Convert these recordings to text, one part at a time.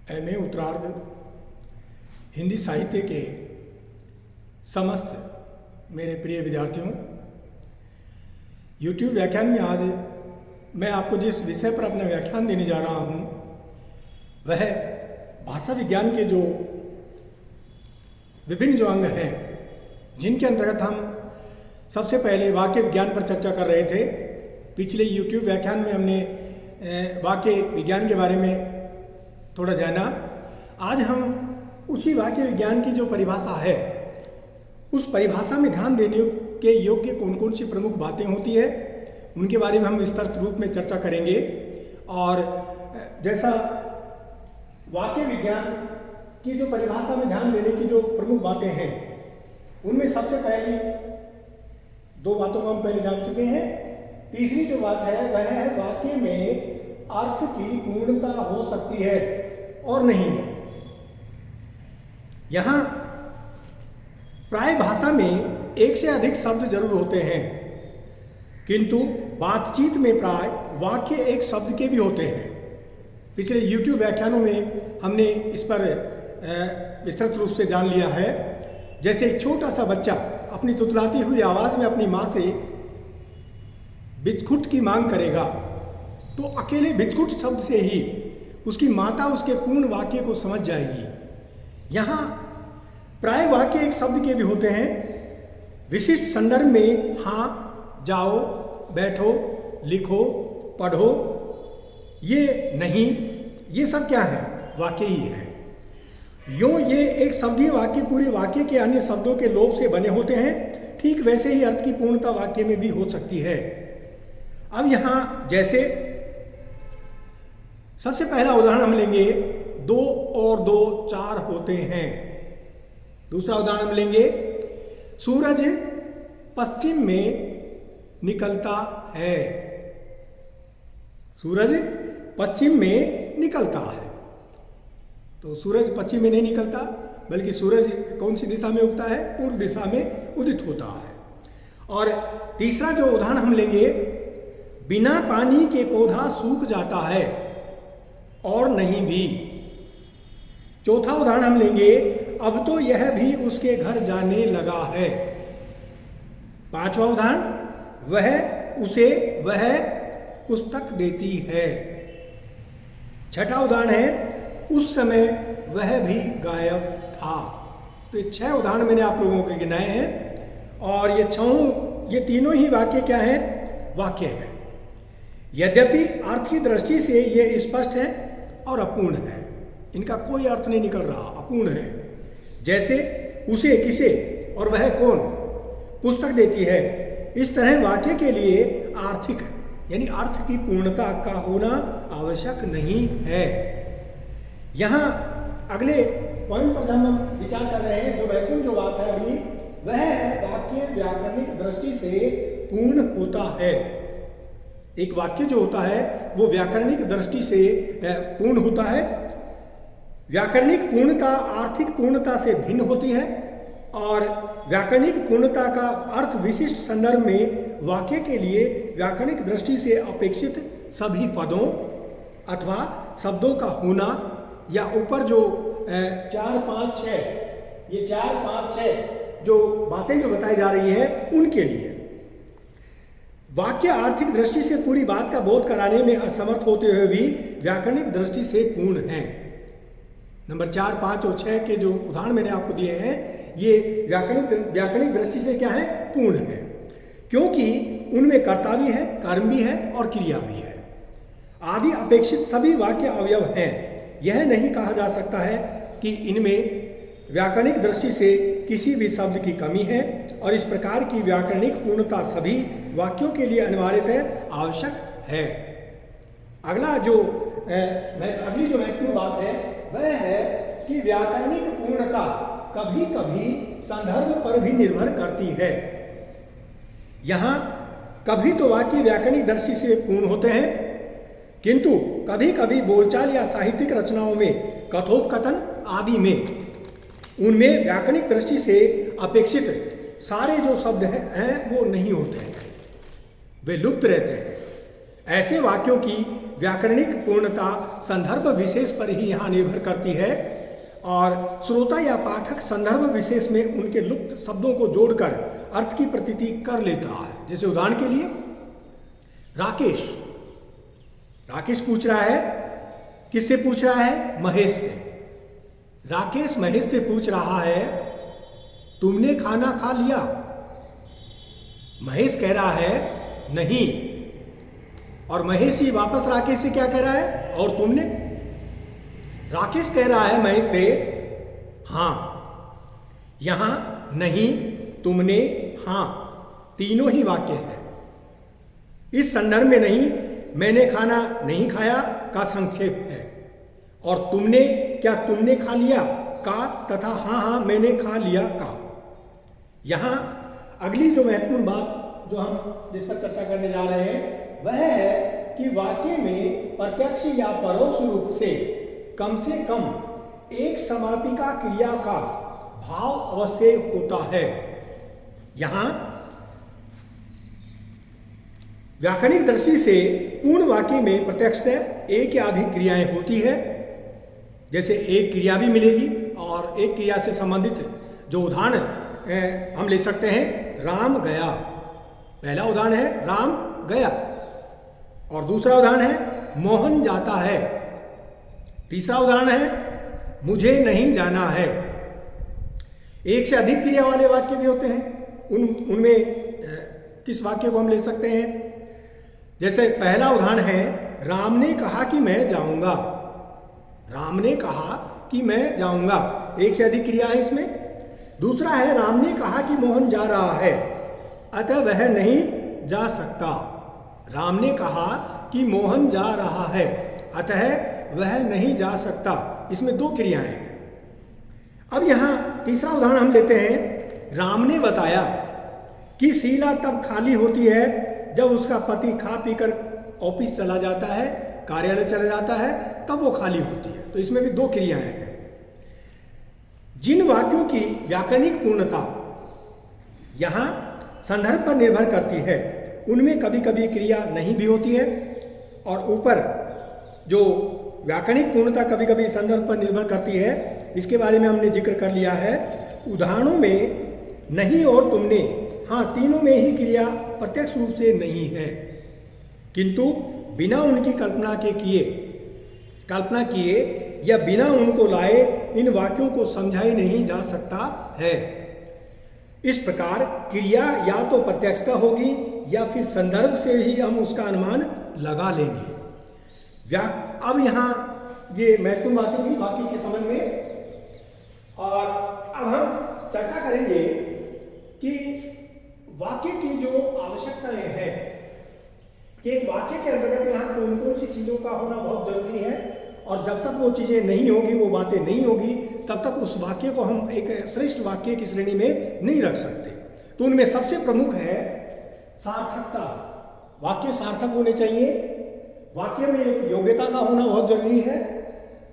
MA उत्तरार्ध हिंदी साहित्य के समस्त मेरे प्रिय विद्यार्थियों, YouTube व्याख्यान में आज मैं आपको जिस विषय पर अपना व्याख्यान देने जा रहा हूँ वह भाषा विज्ञान के जो विभिन्न जो अंग हैं जिनके अंतर्गत हम सबसे पहले वाक्य विज्ञान पर चर्चा कर रहे थे। पिछले YouTube व्याख्यान में हमने वाक्य विज्ञान के बारे में थोड़ा जाना। आज हम उसी वाक्य विज्ञान की जो परिभाषा है उस परिभाषा में ध्यान देने के योग्य कौन कौन सी प्रमुख बातें होती है उनके बारे में हम विस्तृत रूप में चर्चा करेंगे। और जैसा वाक्य विज्ञान की जो परिभाषा में ध्यान देने की जो प्रमुख बातें हैं उनमें सबसे पहली दो बातों को हम पहले जान चुके हैं। तीसरी जो बात है वह है वाक्य में अर्थ की पूर्णता हो सकती है और नहीं। यहाँ प्राय भाषा में एक से अधिक शब्द जरूर होते हैं, किंतु बातचीत में प्राय वाक्य एक शब्द के भी होते हैं। पिछले YouTube व्याख्यानों में हमने इस पर विस्तृत रूप से जान लिया है। जैसे एक छोटा सा बच्चा अपनी तुतलाती हुई आवाज़ में अपनी माँ से बिस्कुट की मांग करेगा तो अकेले बिस्कुट शब्द से ही उसकी माता उसके पूर्ण वाक्य को समझ जाएगी। यहाँ प्राय वाक्य एक शब्द के भी होते हैं। विशिष्ट संदर्भ में हाँ, जाओ, बैठो, लिखो, पढ़ो, ये नहीं, ये सब क्या है? वाक्य ही है। यूँ ये एक शब्दीय वाक्य पूरे वाक्य के अन्य शब्दों के लोप से बने होते हैं। ठीक वैसे ही अर्थ की पूर्णता वाक्य में भी हो सकती है। अब यहाँ जैसे सबसे पहला उदाहरण हम लेंगे, 2 और 2 4 होते हैं। दूसरा उदाहरण हम लेंगे, सूरज पश्चिम में निकलता है। सूरज पश्चिम में निकलता है। तो सूरज पश्चिम में नहीं निकलता, बल्कि सूरज कौन सी दिशा में उगता है? पूर्व दिशा में उदित होता है। और तीसरा जो उदाहरण हम लेंगे, बिना पानी के पौधा सूख जाता है और नहीं भी। चौथा उदाहरण हम लेंगे, अब तो यह भी उसके घर जाने लगा है। पांचवा उदाहरण, वह पुस्तक देती है। छठा उदाहरण है, उस समय वह भी गायब था। तो ये 6 उदाहरण मैंने आप लोगों को गिनाए हैं और ये तीनों ही वाक्य क्या हैं? वाक्य हैं। यद्यपि अर्थ की दृष्टि से ये स्पष्ट है और अपूर्ण है, इनका कोई अर्थ नहीं निकल रहा, अपूर्ण है। जैसे उसे, किसे और वह कौन पुस्तक देती है, इस तरह वाक्य के लिए आर्थिक यानी अर्थ की पूर्णता का होना आवश्यक नहीं है। यहाँ अगले पॉइंट पर जब हम विचार कर रहे हैं, जो महत्वपूर्ण जो बात है अगली, वह है वाक्य व्याकरणिक दृष्टि से पूर्ण होता है। एक वाक्य जो होता है वो व्याकरणिक दृष्टि से पूर्ण होता है। व्याकरणिक पूर्णता आर्थिक पूर्णता से भिन्न होती है और व्याकरणिक पूर्णता का अर्थ विशिष्ट संदर्भ में वाक्य के लिए व्याकरणिक दृष्टि से अपेक्षित सभी पदों अथवा शब्दों का होना, या ऊपर जो 4 5 6 ये 4 5 6 जो बातें जो बताई जा रही हैं उनके लिए वाक्य आर्थिक दृष्टि से पूरी बात का बोध कराने में असमर्थ होते हुए भी व्याकरणिक दृष्टि से पूर्ण है। नंबर 4 5 और 6 के जो उदाहरण मैंने आपको दिए हैं ये व्याकरणिक दृष्टि से क्या है? पूर्ण है, क्योंकि उनमें कर्ता भी है, कर्म भी है और क्रिया भी है आदि अपेक्षित सभी वाक्य अवयव हैं। यह नहीं कहा जा सकता है कि इनमें व्याकरणिक दृष्टि से किसी भी शब्द की कमी है और इस प्रकार की व्याकरणिक पूर्णता सभी वाक्यों के लिए अनिवार्यत है, आवश्यक है। अगली जो महत्वपूर्ण बात है वह है कि व्याकरणिक पूर्णता कभी कभी संदर्भ पर भी निर्भर करती है। यहाँ कभी तो वाक्य व्याकरणिक दृष्टि से पूर्ण होते हैं, किंतु कभी कभी बोलचाल या साहित्यिक रचनाओं में कथोपकथन आदि में उनमें व्याकरणिक दृष्टि से अपेक्षित सारे जो शब्द हैं वो नहीं होते हैं, वे लुप्त रहते हैं। ऐसे वाक्यों की व्याकरणिक पूर्णता संदर्भ विशेष पर ही यहाँ निर्भर करती है और श्रोता या पाठक संदर्भ विशेष में उनके लुप्त शब्दों को जोड़कर अर्थ की प्रतीति कर लेता है। जैसे उदाहरण के लिए राकेश पूछ रहा है, किससे पूछ रहा है? महेश से। राकेश महेश से पूछ रहा है, तुमने खाना खा लिया? महेश कह रहा है नहीं, और महेश ही वापस राकेश से क्या कह रहा है? और तुमने? राकेश कह रहा है महेश से हाँ। यहां नहीं, तुमने, हाँ, तीनों ही वाक्य हैं। इस संदर्भ में नहीं, मैंने खाना नहीं खाया का संक्षेप है, और तुमने, क्या तुमने खा लिया का, तथा हाँ हाँ मैंने खा लिया का। यहां अगली जो महत्वपूर्ण बात जो हम जिस पर चर्चा करने जा रहे हैं वह है कि वाक्य में प्रत्यक्ष या परोक्ष रूप से कम एक समापिका क्रिया का भाव अवश्य होता है। यहां व्याकरणिक दृष्टि से पूर्ण वाक्य में प्रत्यक्ष एक या अधिक क्रियाएं होती है। जैसे एक क्रिया भी मिलेगी और एक क्रिया से संबंधित जो उदाहरण हम ले सकते हैं, राम गया। पहला उदाहरण है राम गया, और दूसरा उदाहरण है मोहन जाता है। तीसरा उदाहरण है मुझे नहीं जाना है। एक से अधिक क्रिया वाले वाक्य भी होते हैं। उनमें किस वाक्य को हम ले सकते हैं? जैसे पहला उदाहरण है राम ने कहा कि मैं जाऊंगा। राम ने कहा कि मैं जाऊंगा, एक से अधिक क्रिया है इसमें। दूसरा है राम ने कहा कि मोहन जा रहा है, अतः वह नहीं जा सकता। राम ने कहा कि मोहन जा रहा है, अतः वह नहीं जा सकता। इसमें दो क्रियाएं हैं। अब यहाँ तीसरा उदाहरण हम लेते हैं। राम ने बताया कि शीला तब खाली होती है जब उसका पति खा पीकर ऑफिस चला जाता है, कार्यालय चला जाता है, तब वो खाली होती है। तो इसमें भी दो क्रियाएं हैं। जिन वाक्यों की व्याकरणिक पूर्णता यहाँ संदर्भ पर निर्भर करती है उनमें कभी कभी क्रिया नहीं भी होती है, और ऊपर जो व्याकरणिक पूर्णता कभी कभी संदर्भ पर निर्भर करती है, इसके बारे में हमने जिक्र कर लिया है। उदाहरणों में नहीं और तुमने, हाँ, तीनों में ही क्रिया प्रत्यक्ष रूप से नहीं है, किंतु बिना उनकी कल्पना किए या बिना उनको लाए इन वाक्यों को समझा ही नहीं जा सकता है। इस प्रकार क्रिया या तो प्रत्यक्षता होगी या फिर संदर्भ से ही हम उसका अनुमान लगा लेंगे। अब यहाँ ये महत्वपूर्ण बातें थी वाक्य के संबंध में, और अब हम चर्चा करेंगे कि वाक्य की जो आवश्यकताएं हैं कि एक वाक्य के अंतर्गत यहाँ कौन कौन सी चीज़ों का होना बहुत जरूरी है, और जब तक वो चीज़ें नहीं होगी, वो बातें नहीं होगी, तब तक उस वाक्य को हम एक श्रेष्ठ वाक्य की श्रेणी में नहीं रख सकते। तो उनमें सबसे प्रमुख है सार्थकता। वाक्य सार्थक होने चाहिए। वाक्य में एक योग्यता का होना बहुत जरूरी है।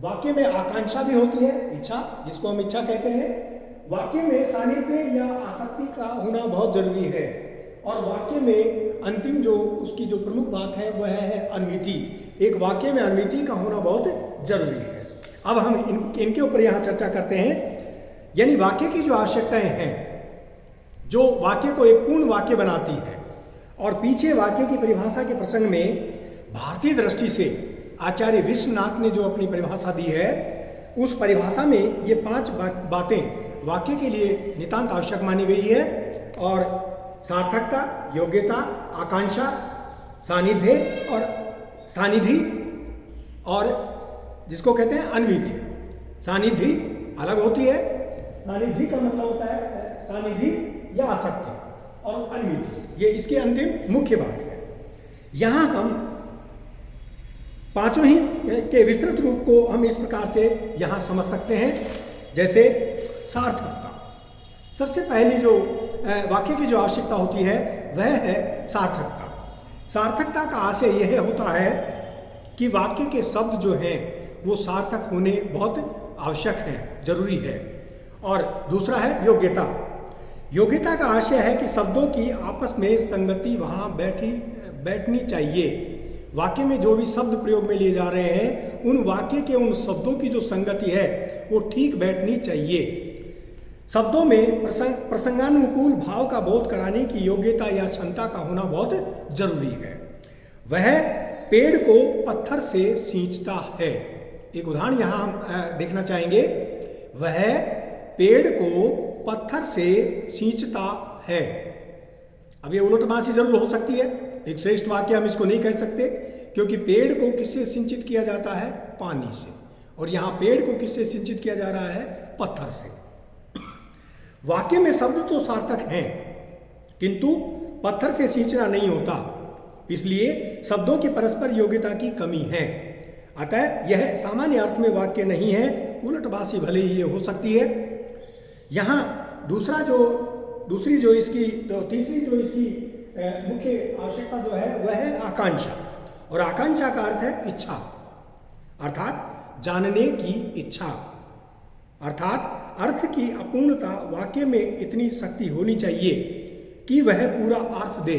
वाक्य में आकांक्षा भी होती है, इच्छा, जिसको हम इच्छा कहते हैं। वाक्य में सानिध्य या आसक्ति का होना बहुत जरूरी है, और वाक्य में अंतिम जो उसकी जो प्रमुख बात है वह है अन्विति। एक वाक्य में अन्विति का होना बहुत जरूरी है। अब हम इनके ऊपर यहाँ चर्चा करते हैं। यानी वाक्य की जो आवश्यकताएं हैं, जो वाक्य को एक पूर्ण वाक्य बनाती है, और पीछे वाक्य की परिभाषा के प्रसंग में भारतीय दृष्टि से आचार्य विश्वनाथ ने जो अपनी परिभाषा दी है, उस परिभाषा में ये 5 बातें वाक्य के लिए नितांत आवश्यक मानी गई है। और सार्थकता, योग्यता, आकांक्षा, सानिधि और जिसको कहते हैं अन्विति। सानिधि अलग होती है। सानिधि का मतलब होता है सानिधि या आसक्ति, और अन्विति ये इसकी अंतिम मुख्य बात है। यहाँ हम पांचों ही के विस्तृत रूप को हम इस प्रकार से यहाँ समझ सकते हैं। जैसे सार्थकता, सबसे पहली जो वाक्य की जो आवश्यकता होती है वह है सार्थकता। सार्थकता का आशय यह होता है कि वाक्य के शब्द जो हैं वो सार्थक होने बहुत आवश्यक हैं, जरूरी है। और दूसरा है योग्यता। योग्यता का आशय है कि शब्दों की आपस में संगति वहाँ बैठनी चाहिए। वाक्य में जो भी शब्द प्रयोग में लिए जा रहे हैं उन वाक्य के उन शब्दों की जो संगति है वो ठीक बैठनी चाहिए। शब्दों में प्रसंगानुकूल भाव का बोध कराने की योग्यता या क्षमता का होना बहुत जरूरी है। वह पेड़ को पत्थर से सींचता है। एक उदाहरण यहाँ हम देखना चाहेंगे। वह पेड़ को पत्थर से सींचता है। अब ये उलटबासी जरूर हो सकती है, एक श्रेष्ठ वाक्य हम इसको नहीं कह सकते, क्योंकि पेड़ को किससे सिंचित किया जाता है? पानी से, और यहाँ पेड़ को किससे सिंचित किया जा रहा है? पत्थर से। वाक्य में शब्द तो सार्थक हैं, किंतु पत्थर से सींचना नहीं होता, इसलिए शब्दों की परस्पर योग्यता की कमी है। अतः यह सामान्य अर्थ में वाक्य नहीं है, उलटबासी भले ही ये हो सकती है। यहाँ तीसरी जो इसकी मुख्य आवश्यकता जो है वह है आकांक्षा, और आकांक्षा का अर्थ है इच्छा, अर्थात जानने की इच्छा, अर्थात अर्थ की अपूर्णता वाक्य में इतनी शक्ति होनी चाहिए कि वह पूरा अर्थ दे।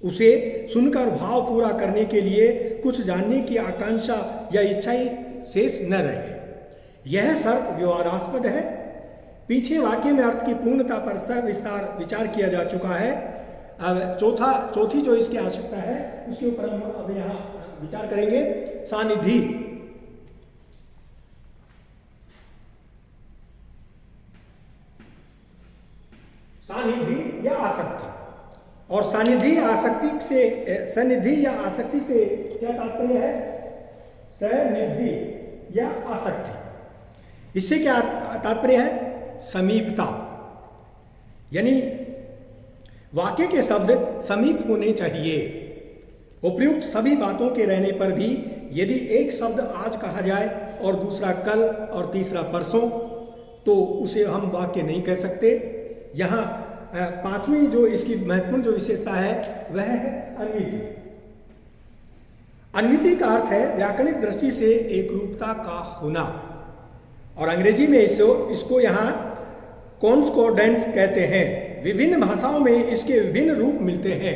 उसे सुनकर भाव पूरा करने के लिए कुछ जानने की आकांक्षा या इच्छा ही शेष न रहे। यह शर्त व्यवहारास्पद है। पीछे वाक्य में अर्थ की पूर्णता पर सविस्तार विचार किया जा चुका है। अब चौथी जो इसकी आवश्यकता है उसके ऊपर हम अब यहाँ विचार करेंगे। सानिधि। सानिधि या आसक्ति, और सनिधि या आसक्ति से क्या तात्पर्य है? सनिधि या आसक्ति, इससे क्या तात्पर्य है? समीपता, यानी वाक्य के शब्द समीप होने चाहिए। उपयुक्त सभी बातों के रहने पर भी यदि एक शब्द आज कहा जाए और दूसरा कल और तीसरा परसों, तो उसे हम वाक्य नहीं कह सकते। यहाँ पांचवी जो इसकी महत्वपूर्ण जो विशेषता है वह है अन्विति। अन्विति का अर्थ है व्याकरणिक दृष्टि से एक रूपता का होना, और अंग्रेजी में इसको यहाँ कॉन्स्कॉर्डेंस कहते हैं। विभिन्न भाषाओं में इसके विभिन्न रूप मिलते हैं।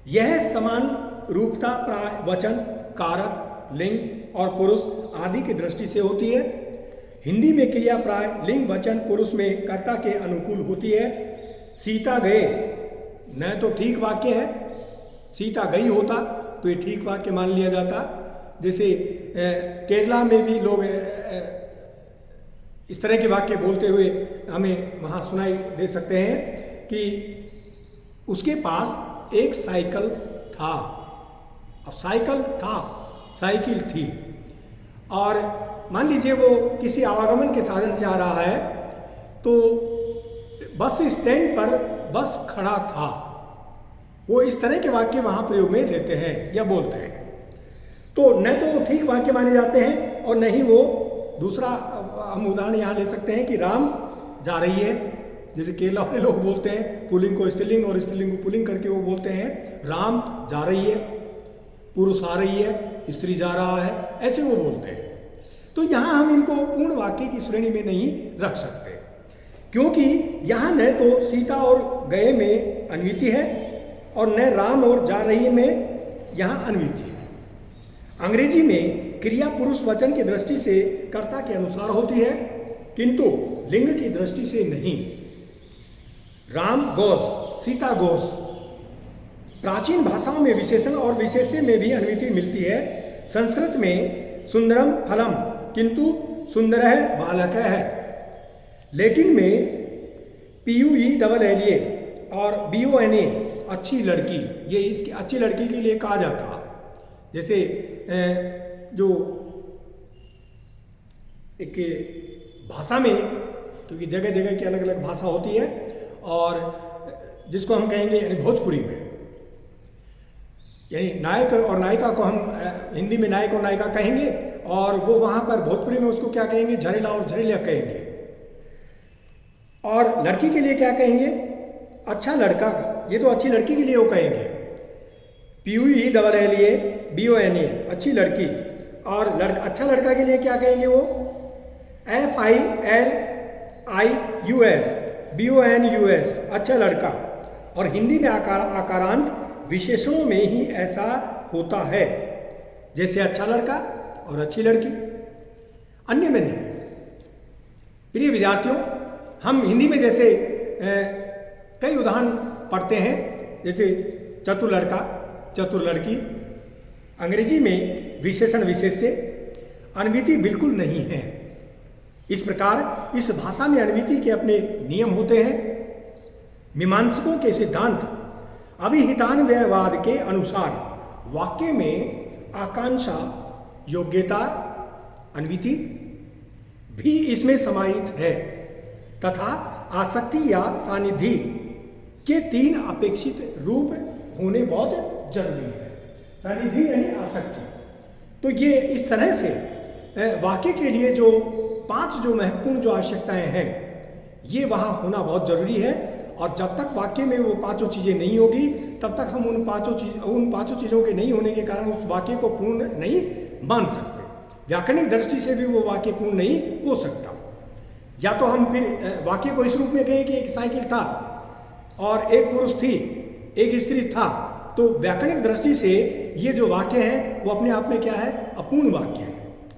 यह समान रूपता प्राय वचन, कारक, लिंग और पुरुष आदि की दृष्टि से होती है। हिंदी में क्रिया प्राय लिंग, वचन, पुरुष में कर्ता के अनुकूल होती है। सीता गए न तो ठीक वाक्य है, सीता गई होता तो ये ठीक वाक्य मान लिया जाता। जैसे केरला में भी लोग इस तरह के वाक्य बोलते हुए हमें वहाँ सुनाई दे सकते हैं कि उसके पास एक साइकिल था। अब साइकिल था, साइकिल थी, और मान लीजिए वो किसी आवागमन के साधन से आ रहा है तो बस स्टैंड पर बस खड़ा था। वो इस तरह के वाक्य वहाँ प्रयोग में लेते हैं या बोलते हैं। तो न तो वो ठीक वाक्य माने जाते हैं और न ही वो दूसरा हम उदाहरण यहाँ ले सकते हैं कि राम जा रही है, जैसे केरला वाले लोग बोलते हैं पुल्लिंग को स्त्रीलिंग और स्त्रीलिंग को पुल्लिंग करके वो बोलते हैं राम जा रही है, पुरुष आ रही है, स्त्री जा रहा है, ऐसे वो बोलते हैं। तो यहाँ हम इनको पूर्ण वाक्य की श्रेणी में नहीं रख सकते, क्योंकि यहाँ न तो सीता और गए में अन्विति है और न राम और जा रही में यहाँ अन्विति है। अंग्रेजी में क्रिया पुरुष वचन की दृष्टि से कर्ता के अनुसार होती है, किंतु लिंग की दृष्टि से नहीं। राम गोस, सीता गोस। प्राचीन भाषाओं में विशेषण और विशेष्य में भी अन्विति मिलती है। संस्कृत में सुंदरम फलम किंतु सुंदरः बालकः है। लैटिन में PUELLA और BONA अच्छी लड़की, ये इसकी अच्छी लड़की के लिए कहा जाता है। जैसे जो एक भाषा में, क्योंकि जगह जगह की अलग अलग भाषा होती है, और जिसको हम कहेंगे यानी भोजपुरी में, यानी नायक और नायिका को हम हिंदी में नायक और नायिका कहेंगे, और वो वहाँ पर भोजपुरी में उसको क्या कहेंगे? झरेला और झरेलिया कहेंगे। और लड़की के लिए क्या कहेंगे? अच्छा लड़का, ये तो अच्छी लड़की के लिए वो कहेंगे PUELLA BONA अच्छी लड़की। और अच्छा लड़का के लिए क्या कहेंगे? वो FILIUS BONUS अच्छा लड़का। और हिंदी में आकारांत विशेषणों में ही ऐसा होता है, जैसे अच्छा लड़का और अच्छी लड़की, अन्य में नहीं। प्रिय विद्यार्थियों, हम हिंदी में जैसे कई उदाहरण पढ़ते हैं, जैसे चतुर लड़का, चतुर लड़की। अंग्रेजी में विशेषण विशेष्य अन्विति बिल्कुल नहीं है। इस प्रकार इस भाषा में अन्विति के अपने नियम होते हैं। मीमांसकों के सिद्धांत अभिहितान्वयवाद के अनुसार वाक्य में आकांक्षा, योग्यता, अन्विति भी इसमें समाहित है तथा आसक्ति या सानिधि के 3 अपेक्षित रूप होने बहुत जरूरी है। सानिधि यानी आसक्ति। तो ये इस तरह से वाक्य के लिए जो 5 जो महत्वपूर्ण जो आवश्यकताएं हैं, ये वहाँ होना बहुत जरूरी है। और जब तक वाक्य में वो 5 चीज़ें नहीं होगी, तब तक हम उन 5 चीज़ों के नहीं होने के कारण उस वाक्य को पूर्ण नहीं मान सकते। व्याकरणिक दृष्टि से भी वो वाक्य पूर्ण नहीं हो सकता। या तो हम फिर वाक्य को इस रूप में कहें कि एक साइकिल था और एक पुरुष थी, एक स्त्री था, तो व्याकरणिक दृष्टि से ये जो वाक्य है वो अपने आप में क्या है? अपूर्ण वाक्य है।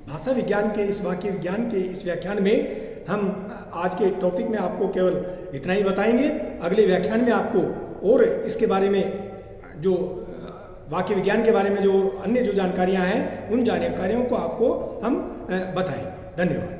भाषा विज्ञान के इस वाक्य विज्ञान के इस व्याख्यान में हम आज के टॉपिक में आपको केवल इतना ही बताएंगे। अगले व्याख्यान में आपको और इसके बारे में जो वाक्य विज्ञान के बारे में जो अन्य जो जानकारियां हैं, उन जानकारियों को आपको हम बताएंगे। धन्यवाद।